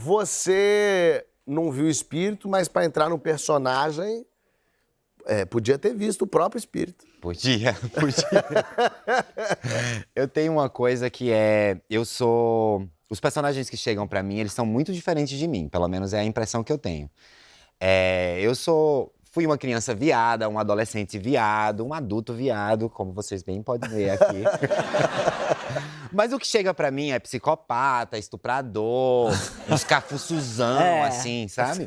você não viu o espírito, mas para entrar no personagem, podia ter visto o próprio espírito. Podia. Eu tenho uma coisa que os personagens que chegam pra mim, eles são muito diferentes de mim, pelo menos é a impressão que eu tenho. Fui uma criança viada, um adolescente viado, um adulto viado, como vocês bem podem ver aqui. Mas o que chega pra mim é psicopata, estuprador, uns cafuçuzão, assim, sabe?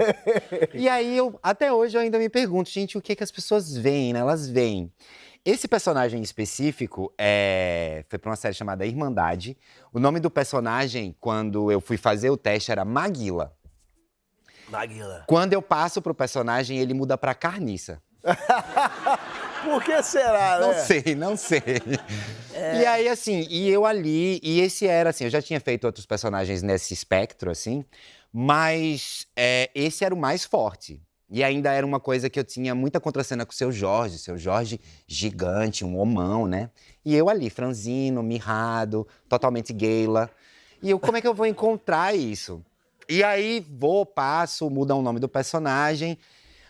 E aí, até hoje, eu ainda me pergunto, gente, o que as pessoas veem, né? Elas veem. Esse personagem específico foi pra uma série chamada Irmandade. O nome do personagem, quando eu fui fazer o teste, era Maguila. Maguila. Quando eu passo pro personagem, ele muda pra Carniça. Por que será, né? Não sei. E aí, assim, esse era, assim, eu já tinha feito outros personagens nesse espectro, assim, mas esse era o mais forte. E ainda era uma coisa que eu tinha muita contracena com o Seu Jorge gigante, um homão, né? E eu ali, franzino, mirrado, totalmente gayla. E como é que eu vou encontrar isso? E aí, muda o nome do personagem.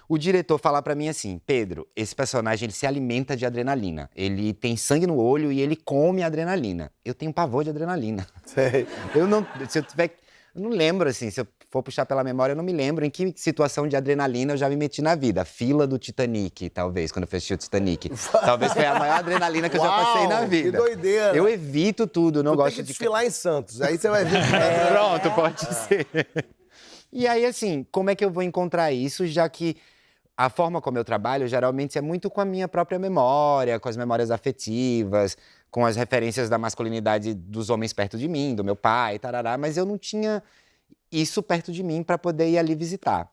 O diretor fala pra mim assim, Pedro, esse personagem ele se alimenta de adrenalina. Ele tem sangue no olho e ele come adrenalina. Eu tenho pavor de adrenalina. Sei. Eu não lembro, assim, se eu for puxar pela memória, eu não me lembro em que situação de adrenalina eu já me meti na vida. A fila do Titanic, talvez, quando eu fui assistir o Titanic. Talvez foi a maior adrenalina que eu já passei na vida. Que doideira. Eu evito tudo, não gosto tem que de... desfilar em Santos, aí você vai ver. Pronto, pode ser. E aí, assim, como é que eu vou encontrar isso, já que a forma como eu trabalho, geralmente, é muito com a minha própria memória, com as memórias afetivas, com as referências da masculinidade dos homens perto de mim, do meu pai, tarará, mas eu não tinha isso perto de mim para poder ir ali visitar.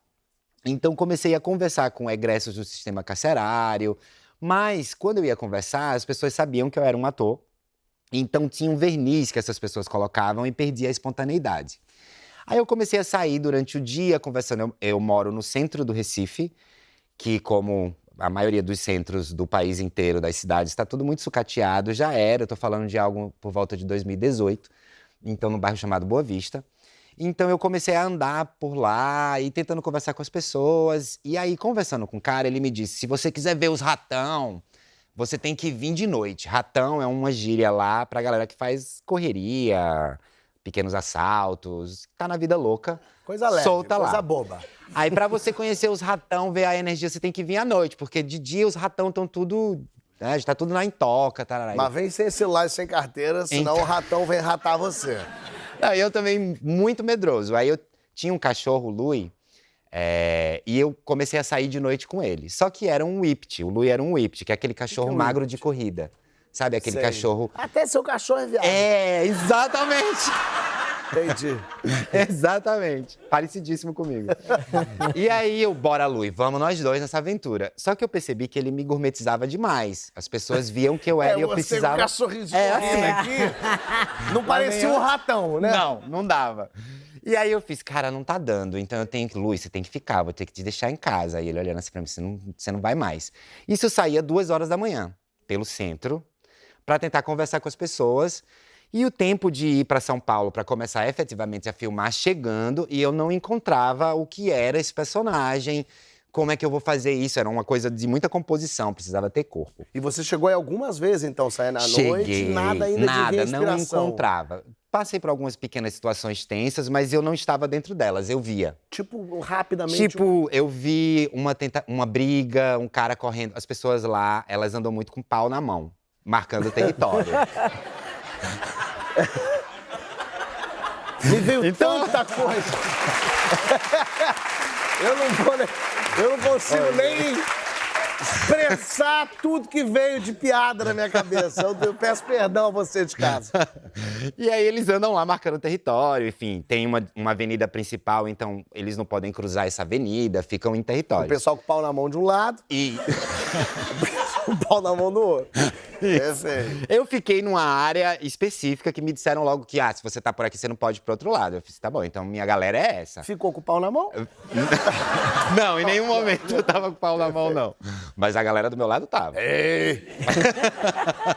Então, comecei a conversar com egressos do sistema carcerário, mas quando eu ia conversar, as pessoas sabiam que eu era um ator, então tinha um verniz que essas pessoas colocavam e perdia a espontaneidade. Aí eu comecei a sair durante o dia conversando. Eu moro no centro do Recife, que como a maioria dos centros do país inteiro, das cidades, está tudo muito sucateado. Eu tô falando de algo por volta de 2018, então no bairro chamado Boa Vista. Então eu comecei a andar por lá e tentando conversar com as pessoas. E aí, conversando com o cara, ele me disse, se você quiser ver os ratão, você tem que vir de noite. Ratão é uma gíria lá pra galera que faz correria, pequenos assaltos, tá na vida louca. Coisa leve, solta coisa lá. boba. Aí pra você conhecer os ratão, ver a energia, você tem que vir à noite, porque de dia os ratão estão tudo, né, já tá tudo na intoca, tarará. Mas vem sem celular e sem carteira, senão o ratão vem ratar você. Aí eu também, muito medroso. Aí eu tinha um cachorro, o Lui, e eu comecei a sair de noite com ele. Só que era um Whippet, o Lui era um Whippet, que é aquele cachorro magro de corrida. Sabe, aquele cachorro... Até seu cachorro é viado. Exatamente. Entendi. Exatamente. Parecidíssimo comigo. E aí bora, Lui, vamos nós dois nessa aventura. Só que eu percebi que ele me gourmetizava demais. As pessoas viam que eu era e eu precisava... Com o cachorrinho de corrida aqui, não parecia um ratão, né? Não dava. E aí eu fiz, cara, não tá dando, então eu tenho que... Lui, você tem que ficar, vou ter que te deixar em casa. Aí ele olhando assim pra mim, você não vai mais. Isso saía 2h da manhã, pelo centro, pra tentar conversar com as pessoas. E o tempo de ir para São Paulo para começar efetivamente a filmar chegando, e eu não encontrava o que era esse personagem, como é que eu vou fazer isso? Era uma coisa de muita composição, precisava ter corpo. E você chegou aí algumas vezes, então, saindo à noite, nada ainda de ver inspiração. Não encontrava. Passei por algumas pequenas situações tensas, mas eu não estava dentro delas, eu via. Tipo, rapidamente... Eu vi uma briga, um cara correndo, as pessoas lá, elas andam muito com pau na mão, marcando o território. Me veio tanta coisa. Eu não consigo nem expressar tudo que veio de piada na minha cabeça. Eu peço perdão a você de casa. E aí eles andam lá marcando o território, enfim, tem uma avenida principal, então eles não podem cruzar essa avenida, ficam em território. O pessoal com o pau na mão de um lado e o pau na mão do outro. Eu fiquei numa área específica que me disseram logo que, se você tá por aqui, você não pode ir pro outro lado. Eu fiz, tá bom, então minha galera é essa. Ficou com o pau na mão? Não, em nenhum momento eu tava com o pau na mão, não. Mas a galera do meu lado tava. Ei.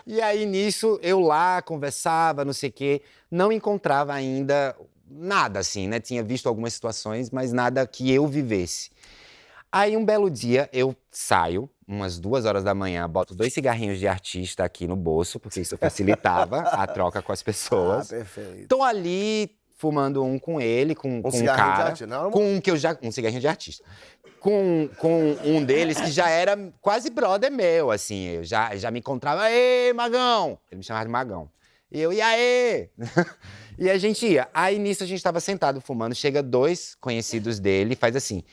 E aí, nisso, eu lá conversava, não sei o quê, não encontrava ainda nada assim, né? Tinha visto algumas situações, mas nada que eu vivesse. Aí, um belo dia, eu saio, umas 2 horas da manhã, boto 2 cigarrinhos de artista aqui no bolso, porque isso facilitava a troca com as pessoas. Perfeito. Tô ali fumando um com ele, com um cigarrinho de cara, artista, não? com um que eu já... Um cigarrinho de artista. Com um deles que já era quase brother meu, assim. Eu já me encontrava, "Ê, Magão!" Ele me chamava de Magão. E eu, "E aí?" E a gente ia. Aí, nisso, a gente tava sentado fumando. Chega 2 conhecidos dele e faz assim,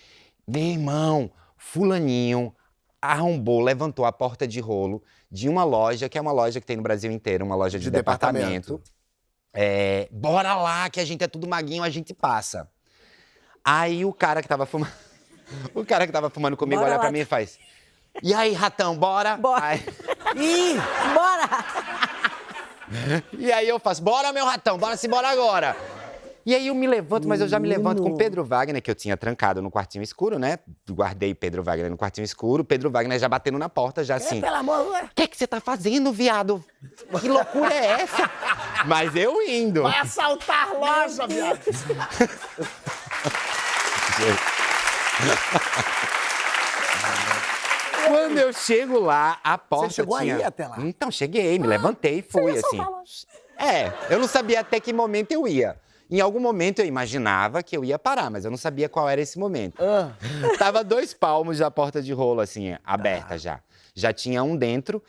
"Meu irmão, fulaninho arrombou, levantou a porta de rolo de uma loja, que é uma loja que tem no Brasil inteiro, uma loja de departamento. Bora lá, que a gente é tudo maguinho, a gente passa." Aí o cara que tava fumando, comigo Bora olha lá. pra mim e faz, "E aí, ratão, bora?" Bora. Aí, Ih, bora! e aí eu faço, "Bora, meu ratão, bora se bora agora." E aí eu me levanto, mas eu já me levanto com Pedro Wagner, que eu tinha trancado no quartinho escuro, né? Guardei Pedro Wagner no quartinho escuro. Pedro Wagner já batendo na porta, já assim. Pelo amor de Deus. "O que você tá fazendo, viado? Que loucura é essa?" Mas eu indo. Vai assaltar a loja, viado. Quando eu chego lá, a porta Você chegou tinha... aí até lá? Então, cheguei, me levantei e fui, assim. Eu não sabia até que momento eu ia. Em algum momento eu imaginava que eu ia parar, mas eu não sabia qual era esse momento. Tava 2 palmos da porta de rolo, assim, aberta já. Já tinha um dentro,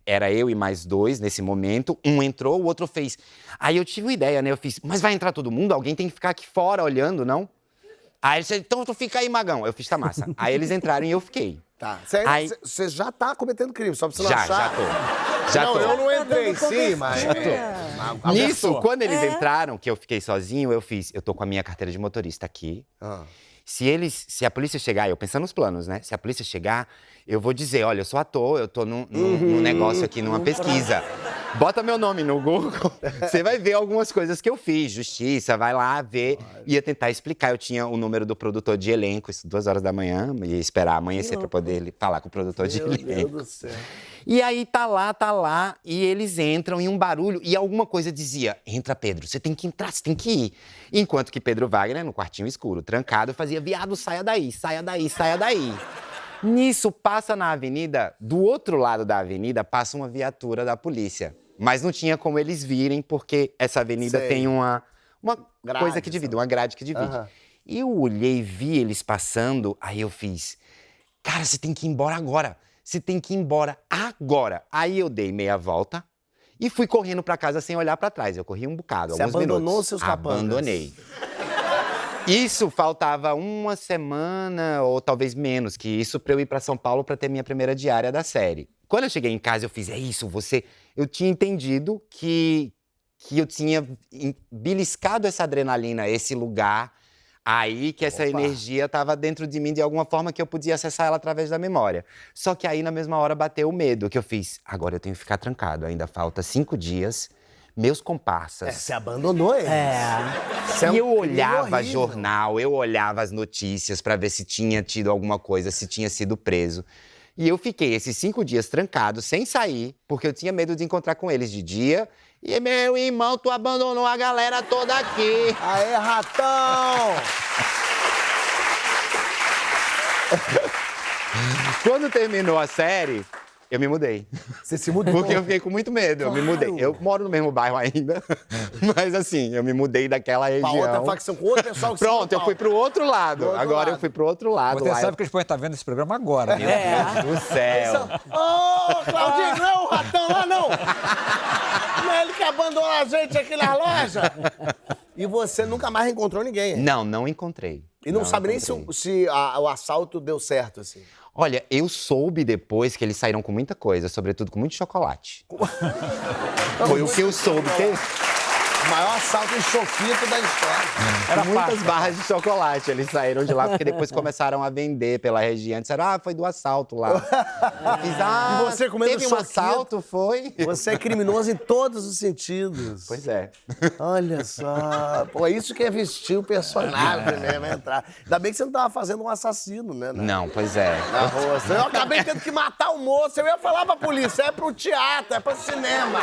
era eu e mais 2 nesse momento. Um entrou, o outro fez. Aí eu tive uma ideia, né? Eu fiz, "Mas vai entrar todo mundo? Alguém tem que ficar aqui fora olhando, não?" Aí ele disse, "Então tu fica aí, Magão." Eu fiz, "Tá massa." Aí eles entraram e eu fiquei. Tá. Aí- Você já tá cometendo crime, só pra você não Já achar. tô. Já não, tô. eu não entrei, Tá dando sim, mas... Nisso, quando eles entraram, que eu fiquei sozinho, eu tô com a minha carteira de motorista aqui. Se a polícia chegar, eu pensando nos planos, né? Se a polícia chegar, eu vou dizer, "Olha, eu sou ator, eu tô num negócio aqui, numa pesquisa. Bota meu nome no Google, você vai ver algumas coisas que eu fiz, justiça, vai lá ver." Ia tentar explicar, eu tinha o número do produtor de elenco, isso 2 horas da manhã, ia esperar amanhecer pra poder falar com o produtor de Meu elenco. Deus do céu. E aí tá lá, e eles entram em um barulho, e alguma coisa dizia, "Entra, Pedro, você tem que entrar, você tem que ir." Enquanto que Pedro Wagner, no quartinho escuro, trancado, fazia, "Viado, saia daí, saia daí, saia daí." Nisso, passa na avenida, do outro lado da avenida, passa uma viatura da polícia. Mas não tinha como eles virem, porque essa avenida Sei. tem uma Grade, coisa que divide, uma grade que divide. Aham. E eu olhei, vi eles passando, aí eu fiz, "Cara, você tem que ir embora agora. Você tem que ir embora agora." Aí eu dei meia volta e fui correndo pra casa sem olhar pra trás. Eu corri um bocado, Você alguns abandonou minutos. seus capangas. Abandonei. Isso faltava uma semana, ou talvez menos que isso, pra eu ir pra São Paulo pra ter minha primeira diária da série. Quando eu cheguei em casa, eu fiz, "É isso, você..." Eu tinha entendido que eu tinha beliscado essa adrenalina, esse lugar aí, que essa energia estava dentro de mim de alguma forma que eu podia acessar ela através da memória. Só que aí, na mesma hora, bateu o medo, que eu fiz, "Agora eu tenho que ficar trancado, ainda falta 5 dias, meus comparsas..." Você abandonou ele. Isso é E eu um crime olhava horrível. jornal, eu olhava as notícias pra ver se tinha tido alguma coisa, se tinha sido preso. E eu fiquei esses 5 dias trancado, sem sair, porque eu tinha medo de encontrar com eles de dia. E, "Meu irmão, tu abandonou a galera toda aqui." Aê, ratão! Quando terminou a série, eu me mudei. Você se mudou. Porque eu fiquei com muito medo, eu me mudei. Eu moro no mesmo bairro ainda, mas assim, eu me mudei daquela Pra região. outra facção, com outro pessoal que se Pronto, eu fui pro outro lado. Pro outro Agora lado. eu fui pro outro lado. Você lá sabe que eles podem estar vendo esse programa agora, né? do céu. Ô, Claudinho, não é o ratão lá, não! Não é ele que abandonou a gente aqui na loja? E você nunca mais encontrou ninguém, hein? Não encontrei. E não sabe nem encontrei. se o assalto deu certo, assim. Olha, eu soube depois que eles saíram com muita coisa, sobretudo com muito chocolate. Foi o que eu soube. O maior assalto em Chofito da história. Era muitas barras de chocolate. Eles saíram de lá porque depois começaram a vender pela região. Disseram, foi do assalto lá. Eu fiz, E você comendo teve um choquito? assalto, foi? Você é criminoso em todos os sentidos. Pois é. Olha só. Pô, é isso que é vestir o personagem mesmo, entrar. Ainda bem que você não tava fazendo um assassino, né? Não, pois é. Na rua. Eu acabei tendo que matar o moço. Eu ia falar pra polícia, é pro teatro, é pro cinema.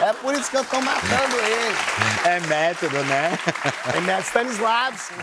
É por isso que eu tô matando ele. É método, né? É método Stanislavski.